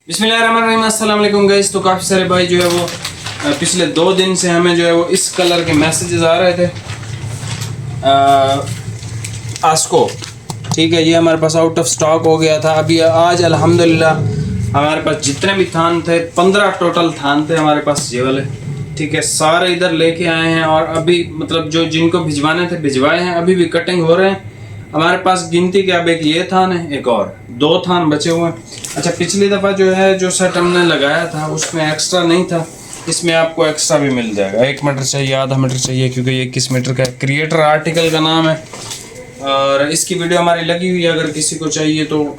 बिस्मिल्लाहिर्रहमानिर्रहीम, अस्सलाम वालेकुम गाइस। तो काफ़ी सारे भाई जो है वो पिछले 2 दिन से हमें जो है वो इस कलर के मैसेजेस आ रहे थे। आस्को, ठीक है, ये हमारे पास आउट ऑफ स्टॉक हो गया था। अभी आज अल्हम्दुलिल्लाह हमारे पास जितने भी थान थे 15 टोटल थान थे हमारे पास ये वाले, ठीक है, सारे इधर लेके आए हैं। और अभी मतलब जो जिनको भिजवाने थे भिजवाए हैं, अभी भी कटिंग हो रहे हैं हमारे पास। गिनती के अब एक ये थान है, एक और 2 थान बचे हुए हैं। अच्छा, पिछली दफ़ा जो है जो सेट हमने लगाया था उसमें एक्स्ट्रा नहीं था, इसमें आपको एक्स्ट्रा भी मिल जाएगा। 1 मीटर चाहिए, आधा मीटर चाहिए, क्योंकि ये 21 मीटर का है। क्रिएटर आर्टिकल का नाम है और इसकी वीडियो हमारी लगी हुई है, अगर किसी को चाहिए तो।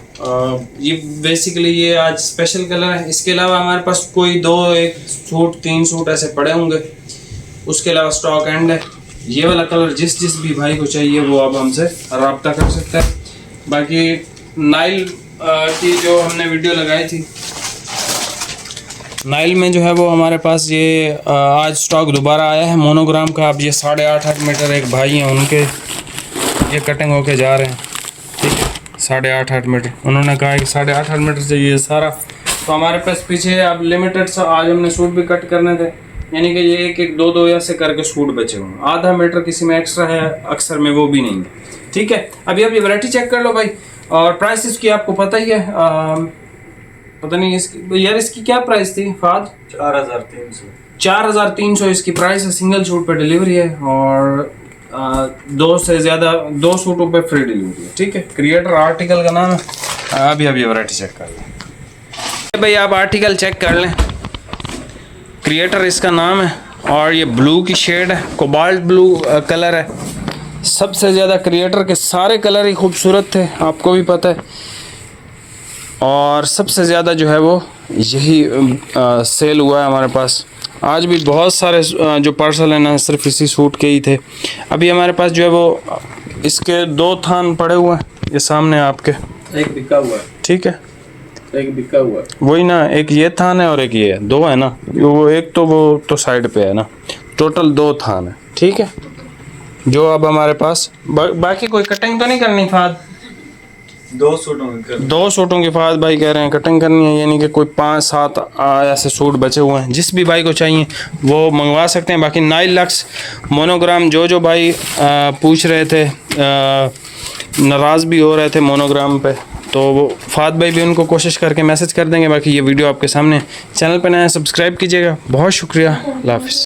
ये बेसिकली ये आज स्पेशल कलर है। इसके अलावा हमारे पास कोई 1 सूट 3 सूट ऐसे पड़े होंगे, उसके अलावा स्टॉक एंड है। ये वाला कलर जिस भी भाई को चाहिए वो अब हमसे रब्ता कर सकता है। बाकी नाइल की जो हमने वीडियो लगाई थी, नाइल में जो है वो हमारे पास ये आज स्टॉक दोबारा आया है मोनोग्राम का। अब ये 8.5 मीटर एक भाई हैं, उनके ये कटिंग होके जा रहे हैं, ठीक है, 8.5 मीटर। उन्होंने कहा कि 8.5 मीटर चाहिए सारा। तो हमारे पास पीछे अब लिमिटेड सा आज हमने सूट भी कट करने थे, यानी कि ये 1-1, 2-2 ऐसे करके सूट बचे हुए। आधा मीटर किसी में एक्स्ट्रा है, अक्सर में वो भी नहीं है, ठीक है। अभी आप ये वैरायटी चेक कर लो भाई। और प्राइस इसकी आपको पता ही है, पता नहीं इसकी यार, इसकी क्या प्राइस थी फाद? 4,300 इसकी प्राइस है। सिंगल सूट पे डिलीवरी है और 2 से ज़्यादा 2 सूटों पे फ्री डिलीवरी है, ठीक है। क्रिएटर आर्टिकल का नाम है। अभी ये वैरायटी चेक कर लें भाई, आप आर्टिकल चेक कर लें। क्रिएटर इसका नाम है और ये ब्लू की शेड है, कोबाल्ट ब्लू कलर है। सबसे ज़्यादा क्रिएटर के सारे कलर ही खूबसूरत थे, आपको भी पता है। और सबसे ज़्यादा जो है वो यही सेल हुआ है हमारे पास। आज भी बहुत सारे जो पार्सल है ना सिर्फ इसी सूट के ही थे। अभी हमारे पास जो है वो इसके 2 थान पड़े हुए हैं, ये सामने आपके। एक बिका हुआ है, ठीक है, एक बिका हुआ है। वही ना, एक ये थान है और एक ये है, 2 है ना। वो एक तो वो तो साइड पे है ना, टोटल 2 थान है, ठीक है। जो अब हमारे पास बाकी कोई कटिंग तो नहीं करनी फाद? 2 सूटों की फाद भाई कह रहे हैं कटिंग करनी है, यानी कि कोई 5-7 ऐसे सूट बचे हुए हैं। जिस भी भाई को चाहिए वो मंगवा सकते हैं। बाकी नाइल लक्स मोनोग्राम जो भाई पूछ रहे थे, नाराज़ भी हो रहे थे मोनोग्राम पे, तो वो फाद भाई भी उनको कोशिश करके मैसेज कर देंगे। बाकी ये वीडियो आपके सामने, चैनल पर नया सब्सक्राइब कीजिएगा। बहुत शुक्रिया, अल्लाह हाफ़िज़।